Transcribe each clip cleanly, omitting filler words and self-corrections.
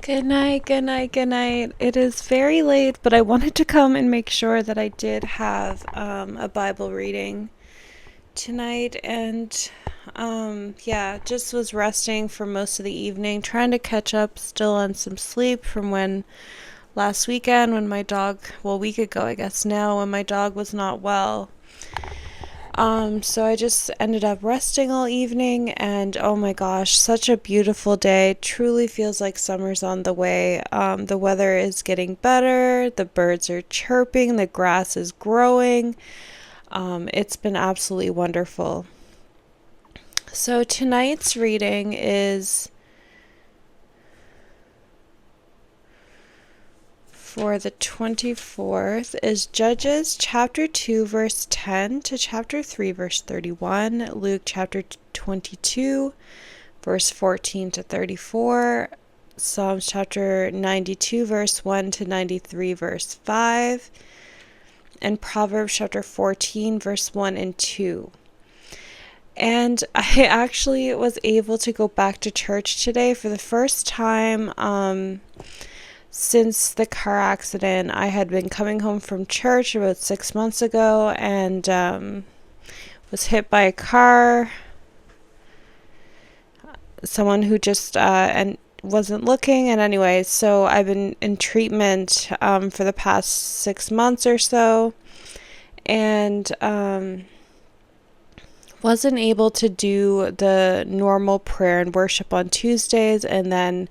Good night, good night, good night. It is very late, but I wanted to come and make sure that I did have a Bible reading tonight. And yeah, just was resting for most of the evening, trying to catch up still on some sleep from when last weekend when my dog, well, a week ago, I guess now, when my dog was not well. So I just ended up resting all evening, and oh my gosh, such a beautiful day. Truly feels like summer's on the way. The weather is getting better, the birds are chirping, the grass is growing. It's been absolutely wonderful. So tonight's reading is for the 24th is Judges chapter 2 verse 10 to chapter 3 verse 31, Luke chapter 22 verse 14 to 34, Psalms chapter 92 verse 1 to 93 verse 5, and Proverbs chapter 14 verse 1 and 2. And I actually was able to go back to church today for the first time since the car accident. I had been coming home from church about 6 months ago and was hit by a car. Someone who just and wasn't looking. And anyway, so I've been in treatment for the past 6 months or so, and wasn't able to do the normal prayer and worship on Tuesdays, and then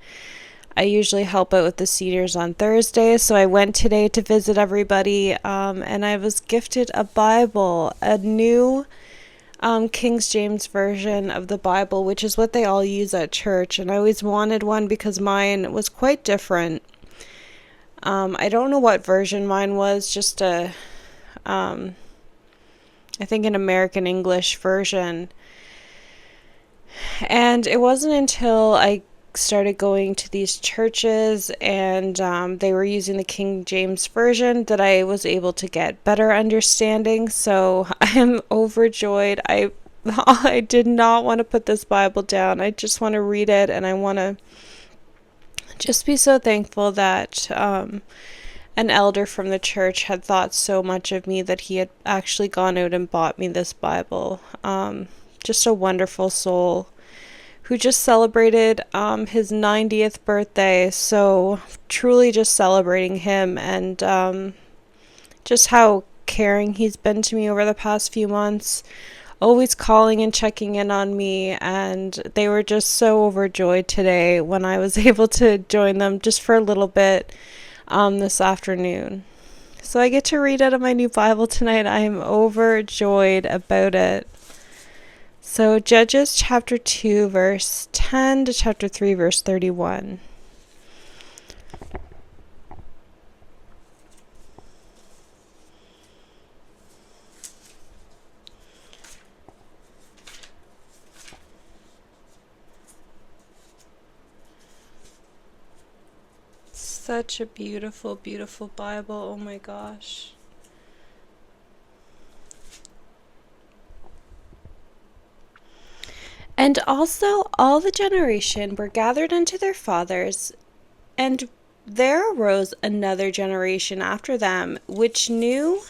I usually help out with the seniors on Thursdays. So I went today to visit everybody, and I was gifted a Bible, a new King James version of the Bible, which is what they all use at church. And I always wanted one because mine was quite different. I don't know what version mine was, just I think an American English version. And it wasn't until I started going to these churches and they were using the King James version that I was able to get better understanding. So I am overjoyed. I did not want to put this Bible down. I just want to read it, and I want to just be so thankful that an elder from the church had thought so much of me that he had actually gone out and bought me this Bible. Just a wonderful soul who just celebrated his 90th birthday. So truly just celebrating him, and just how caring he's been to me over the past few months, always calling and checking in on me. And they were just so overjoyed today when I was able to join them just for a little bit this afternoon. So I get to read out of my new Bible tonight. I am overjoyed about it. So Judges chapter 2 verse 10 to chapter 3 verse 31. Such a beautiful, beautiful Bible. Oh my gosh. And also all the generation were gathered unto their fathers, and there arose another generation after them, which knew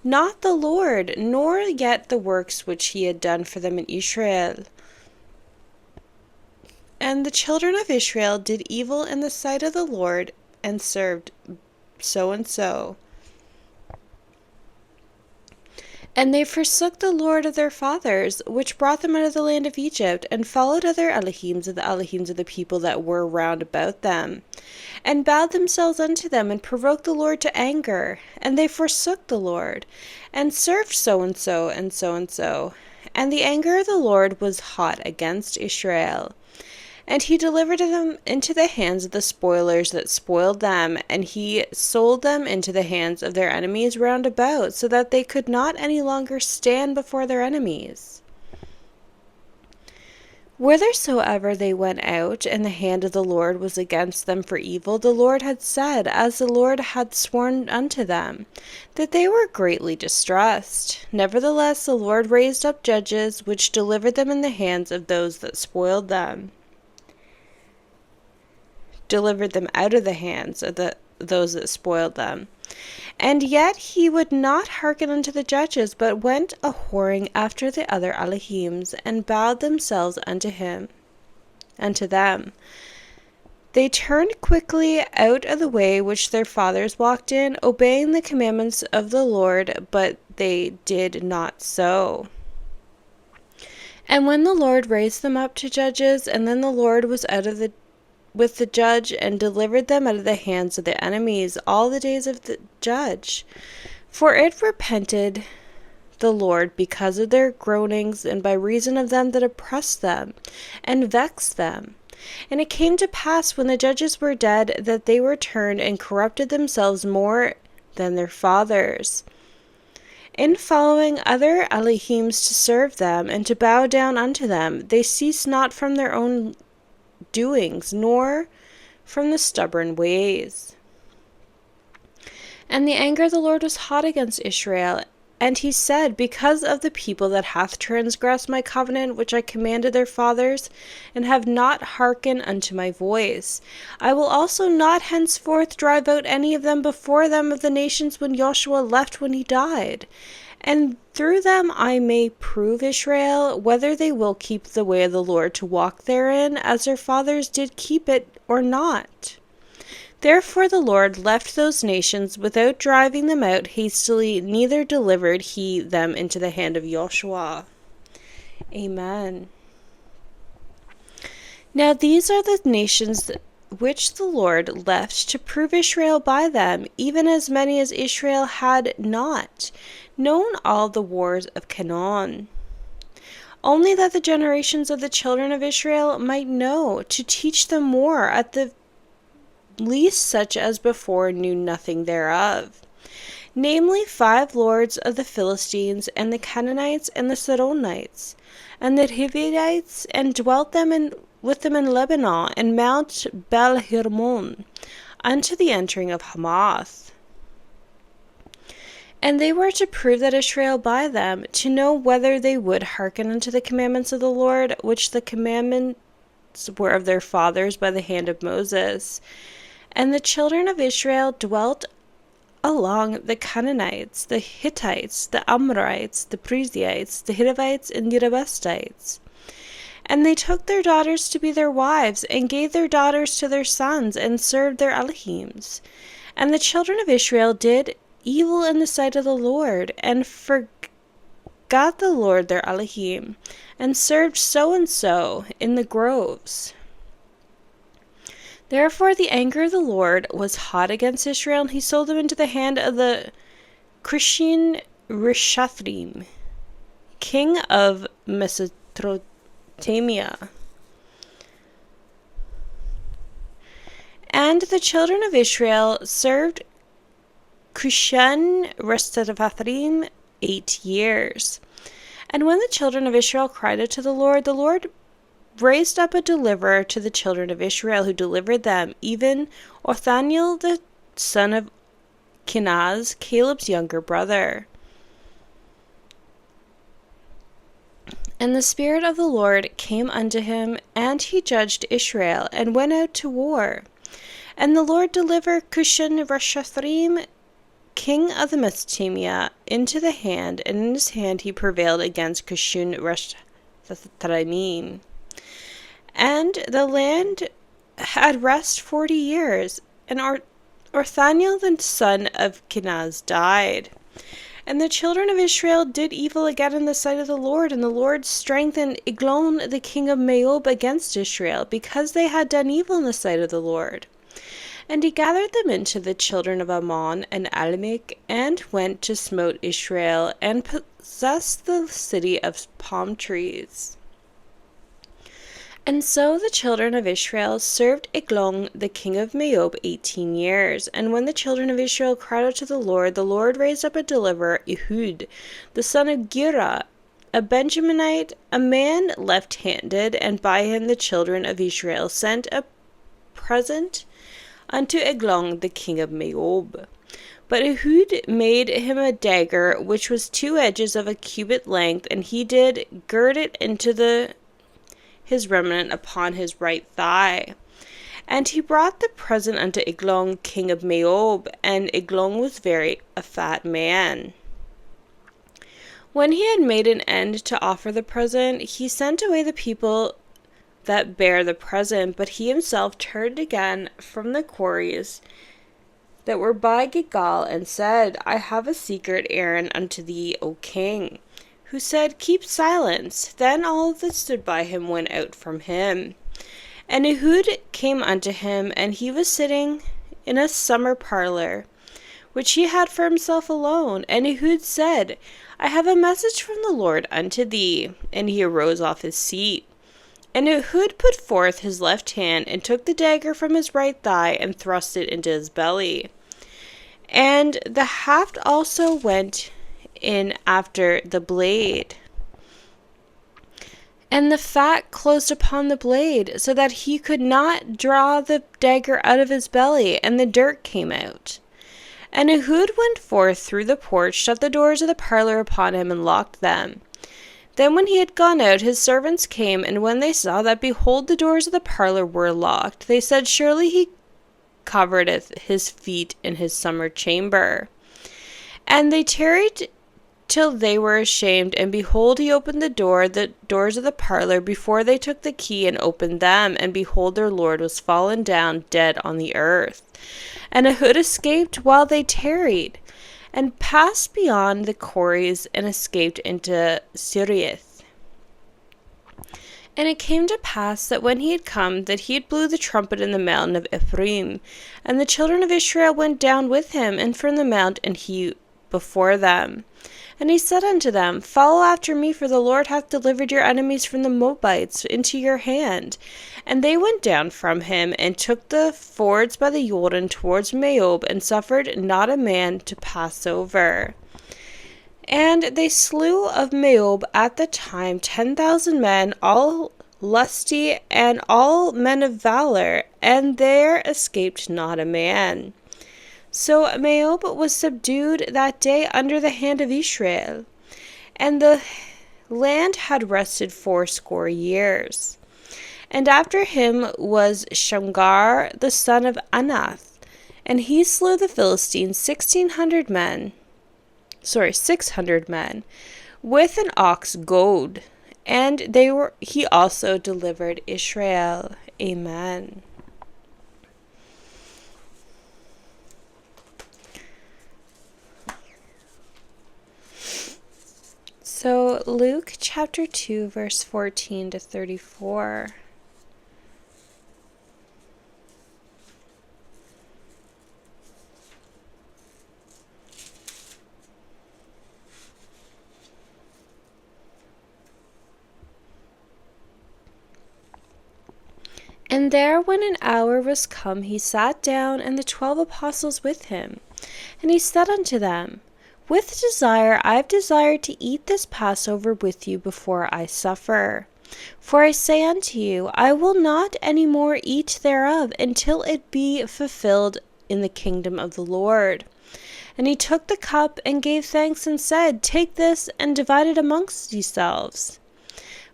not the Lord, nor yet the works which he had done for them in Israel. And the children of Israel did evil in the sight of the Lord, and served so and so. And they forsook the Lord of their fathers, which brought them out of the land of Egypt, and followed other Elohims of the Elohims of the people that were round about them, and bowed themselves unto them, and provoked the Lord to anger. And they forsook the Lord, and served so and so, and so and so. And the anger of the Lord was hot against Israel. And he delivered them into the hands of the spoilers that spoiled them, and he sold them into the hands of their enemies round about, so that they could not any longer stand before their enemies. Whithersoever they went out, and the hand of the Lord was against them for evil, the Lord had said, as the Lord had sworn unto them, that they were greatly distressed. Nevertheless the Lord raised up judges, which delivered them in the hands of those that spoiled them. delivered them out of the hands of those that spoiled them. And yet he would not hearken unto the judges, but went a whoring after the other Elohims, and bowed themselves unto them. They turned quickly out of the way which their fathers walked in, obeying the commandments of the Lord, but they did not so. And when the Lord raised them up to judges, and then the Lord was with the judge, and delivered them out of the hands of the enemies all the days of the judge. For it repented the Lord because of their groanings, and by reason of them that oppressed them and vexed them. And it came to pass, when the judges were dead, that they returned and corrupted themselves more than their fathers, in following other Elohims to serve them, and to bow down unto them. They ceased not from their own doings, nor from the stubborn ways. And the anger of the Lord was hot against Israel, and he said, because of the people that hath transgressed my covenant which I commanded their fathers, and have not hearkened unto my voice, I will also not henceforth drive out any of them before them of the nations when Joshua left when he died. And through them I may prove Israel, whether they will keep the way of the Lord to walk therein, as their fathers did keep it, or not. Therefore the Lord left those nations without driving them out hastily, neither delivered he them into the hand of Joshua. Amen. Now these are the nations which the Lord left to prove Israel by them, even as many as Israel had not known all the wars of Canaan. Only that the generations of the children of Israel might know, to teach them more, at the least such as before knew nothing thereof. Namely, 5 lords of the Philistines, and the Canaanites, and the Sidonites, and the Hivites, and dwelt with them in Lebanon, and Mount Bel-Hermon, unto the entering of Hamath. And they were to prove that Israel by them, to know whether they would hearken unto the commandments of the Lord, which the commandments were of their fathers by the hand of Moses. And the children of Israel dwelt along the Canaanites, the Hittites, the Amorites, the Perizzites, the Hivites, and the Jebusites. And they took their daughters to be their wives, and gave their daughters to their sons, and served their Elohims. And the children of Israel did evil in the sight of the Lord, and forgot the Lord their Elohim, and served so and so in the groves. Therefore the anger of the Lord was hot against Israel, and he sold them into the hand of the Cushan Rishathaim, king of Mesopotamia. And the children of Israel served Cushan Rishathaim 8 years. And when the children of Israel cried out to the Lord raised up a deliverer to the children of Israel, who delivered them, even Othniel the son of Kenaz, Caleb's younger brother. And the Spirit of the Lord came unto him, and he judged Israel, and went out to war. And the Lord delivered Cushan Rishathaim, king of the Mesopotamia, into the hand, and in his hand he prevailed against Cushan Rishathaim. And the land had rest 40 years, and Othniel the son of Kenaz died. And the children of Israel did evil again in the sight of the Lord, and the Lord strengthened Eglon the king of Moab against Israel, because they had done evil in the sight of the Lord. And he gathered them into the children of Ammon and Amalek, and went to smote Israel, and possessed the city of palm trees. And so the children of Israel served Eglon the king of Moab 18 years. And when the children of Israel cried out to the Lord raised up a deliverer, Ehud, the son of Gera, a Benjaminite, a man left-handed, and by him the children of Israel sent a present unto Eglon the king of Moab. But Ehud made him a dagger, which was 2 edges of a cubit length, and he did gird it into his remnant upon his right thigh. And he brought the present unto Eglon, king of Moab, and Eglon was very a fat man. When he had made an end to offer the present, he sent away the people that bare the present, but he himself turned again from the quarries that were by Gilgal, and said, I have a secret errand unto thee, O king. Who said, Keep silence. Then all that stood by him went out from him. And Ehud came unto him, and he was sitting in a summer parlor, which he had for himself alone. And Ehud said, I have a message from the Lord unto thee. And he arose off his seat. And Ehud put forth his left hand, and took the dagger from his right thigh, and thrust it into his belly. And the haft also went in after the blade. And the fat closed upon the blade, so that he could not draw the dagger out of his belly, and the dirt came out. And Ehud went forth through the porch, shut the doors of the parlor upon him, and locked them. Then when he had gone out, his servants came, and when they saw that, behold, the doors of the parlor were locked, they said, Surely he covereth his feet in his summer chamber. And they tarried till they were ashamed, and behold, he opened the doors of the parlor, before they took the key and opened them, and behold, their lord was fallen down dead on the earth. And Ehud escaped while they tarried, and passed beyond the quarries, and escaped into Sirith. And it came to pass that when he had come, that he had blew the trumpet in the mountain of Ephraim, and the children of Israel went down with him, and from the mount, and he before them. And he said unto them, Follow after me, for the Lord hath delivered your enemies from the Moabites into your hand. And they went down from him, and took the fords by the Jordan towards Moab, and suffered not a man to pass over. And they slew of Moab at the time 10,000 men, all lusty, and all men of valor, and there escaped not a man. So Moab was subdued that day under the hand of Israel, and the land had rested 80 years. And after him was Shamgar the son of Anath, and he slew the Philistines 600 men, with an ox goad, and he also delivered Israel. Amen. So Luke chapter 2, verse 14 to 34. And there, when an hour was come, he sat down, and the 12 apostles with him. And he said unto them, With desire I have desired to eat this Passover with you before I suffer. For I say unto you, I will not any more eat thereof, until it be fulfilled in the kingdom of the Lord. And he took the cup, and gave thanks, and said, Take this, and divide it amongst yourselves.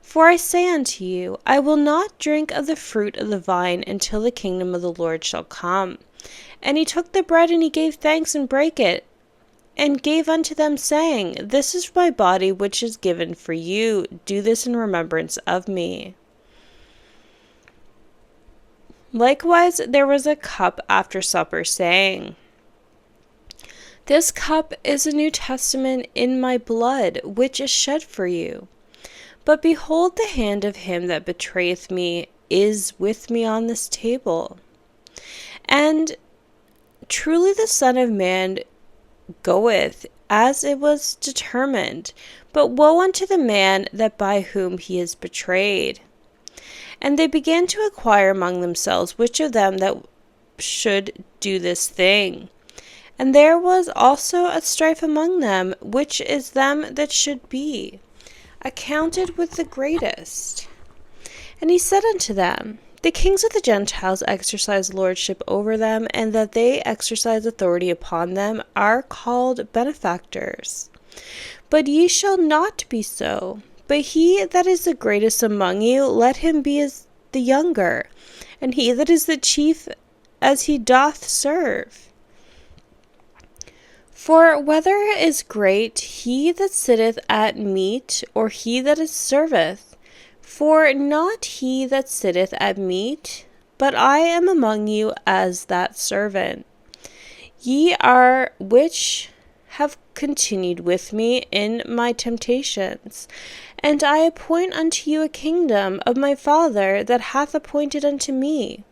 For I say unto you, I will not drink of the fruit of the vine until the kingdom of the Lord shall come. And he took the bread, and he gave thanks, and brake it, and gave unto them, saying, This is my body, which is given for you. Do this in remembrance of me. Likewise there was a cup after supper, saying, This cup is a New Testament in my blood, which is shed for you. But behold, the hand of him that betrayeth me is with me on this table. And truly the Son of Man goeth as it was determined, but woe unto the man that by whom he is betrayed. And they began to inquire among themselves which of them that should do this thing. And there was also a strife among them, which is them that should be accounted with the greatest. And he said unto them, The kings of the Gentiles exercise lordship over them, and that they exercise authority upon them are called benefactors. But ye shall not be so. But he that is the greatest among you, let him be as the younger, and he that is the chief as he doth serve. For whether is great he that sitteth at meat, or he that is serveth? For not he that sitteth at meat, but I am among you as that servant. Ye are which have continued with me in my temptations, and I appoint unto you a kingdom of my Father that hath appointed unto me.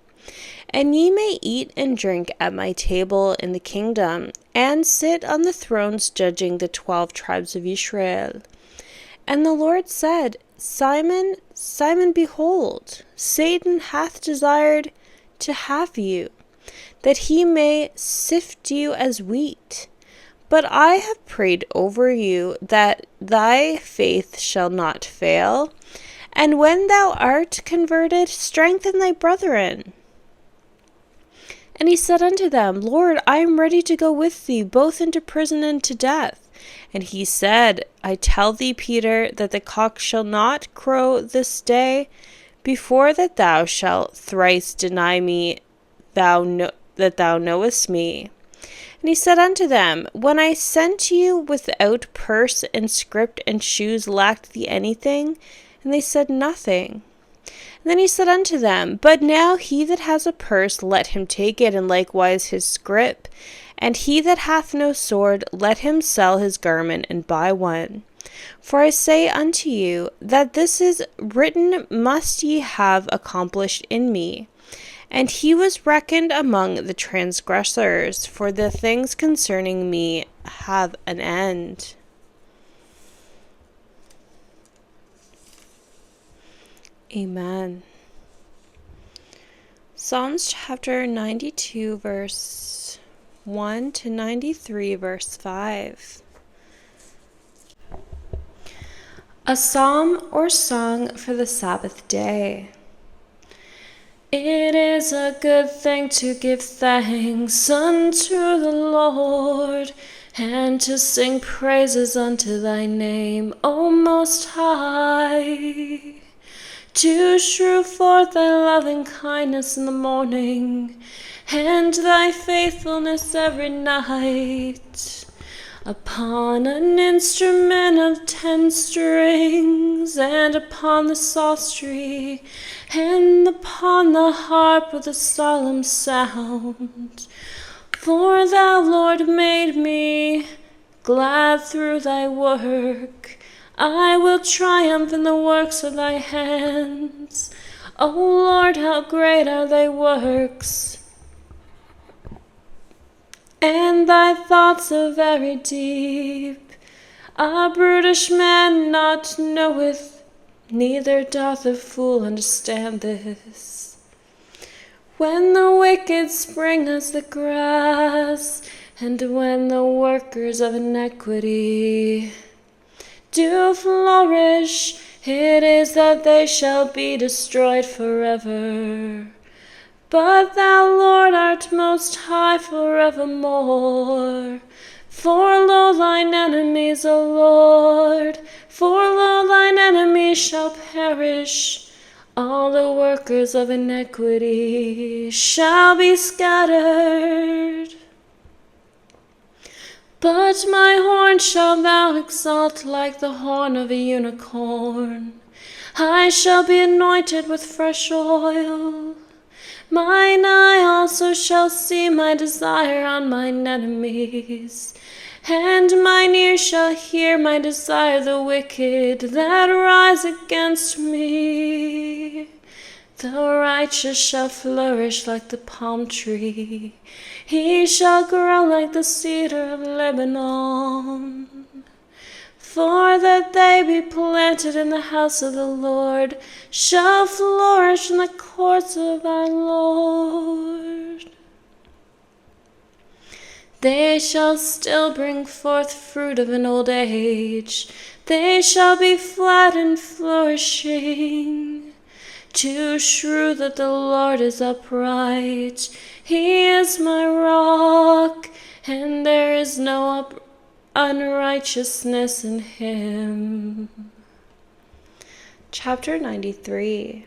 And ye may eat and drink at my table in the kingdom, and sit on the thrones judging the 12 tribes of Israel. And the Lord said, Simon, Simon, behold, Satan hath desired to have you, that he may sift you as wheat. But I have prayed over you that thy faith shall not fail. And when thou art converted, strengthen thy brethren. And he said unto them, Lord, I am ready to go with thee, both into prison and to death. And he said, I tell thee, Peter, that the cock shall not crow this day, before that thou shalt thrice deny me that thou knowest me. And he said unto them, When I sent you without purse and scrip and shoes, lacked thee anything? And they said, Nothing. And then he said unto them, But now he that has a purse, let him take it, and likewise his scrip. And he that hath no sword, let him sell his garment and buy one. For I say unto you, that this is written must ye have accomplished in me. And he was reckoned among the transgressors, for the things concerning me have an end. Amen. Psalms chapter 92, verse 1 to 93, verse 5. A psalm or song for the Sabbath day. It is a good thing to give thanks unto the Lord, and to sing praises unto thy name, O Most High. To shew forth thy loving kindness in the morning, and thy faithfulness every night. Upon an instrument of 10 strings, and upon the psaltery, and upon the harp with a solemn sound. For thou, Lord, made me glad through thy work. I will triumph in the works of thy hands. O Lord, how great are thy works, and thy thoughts are very deep. A brutish man not knoweth, neither doth a fool understand this. When the wicked spring as the grass, and when the workers of iniquity do flourish, it is that they shall be destroyed forever. But thou, Lord, art most high forevermore. For lo, thine enemies, O Lord, for lo, thine enemies shall perish. All the workers of iniquity shall be scattered. But my horn shalt thou exalt like the horn of a unicorn. I shall be anointed with fresh oil. Mine eye also shall see my desire on mine enemies, and mine ear shall hear my desire the wicked that rise against me. The righteous shall flourish like the palm tree. He shall grow like the cedar of Lebanon. For that they be planted in the house of the Lord, shall flourish in the courts of our Lord. They shall still bring forth fruit of an old age. They shall be flat and flourishing. To shew that the Lord is upright. He is my rock, and there is no unrighteousness in him. Chapter 93.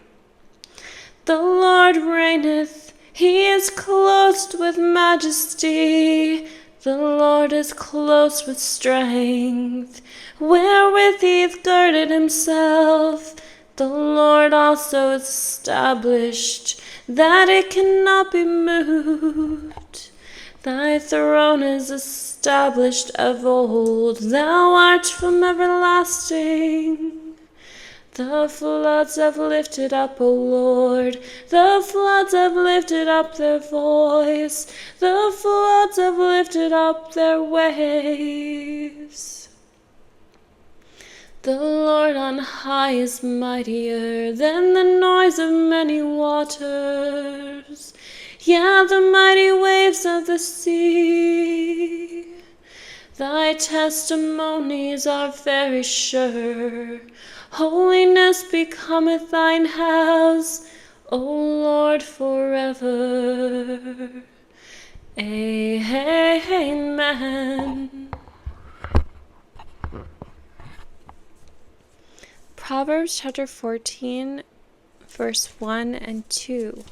The Lord reigneth, he is clothed with majesty. The Lord is clothed with strength, wherewith he hath girded himself. The Lord also is established, that it cannot be moved. Thy throne is established of old, thou art from everlasting. The floods have lifted up, O Lord, the floods have lifted up their voice, the floods have lifted up their waves. The Lord on high is mightier than the noise of many waters, yeah, the mighty waves of the sea. Thy testimonies are very sure. Holiness becometh thine house, O Lord, forever. Amen. Proverbs chapter 14, verse 1 and 2.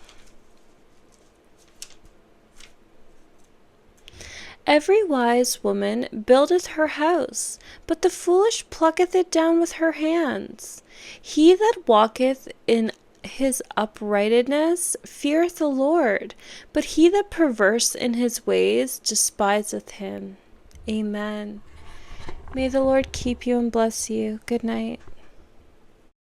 Every wise woman buildeth her house, but the foolish plucketh it down with her hands. He that walketh in his uprightness feareth the Lord, but he that perverse in his ways despiseth him. Amen. May the Lord keep you and bless you. Good night.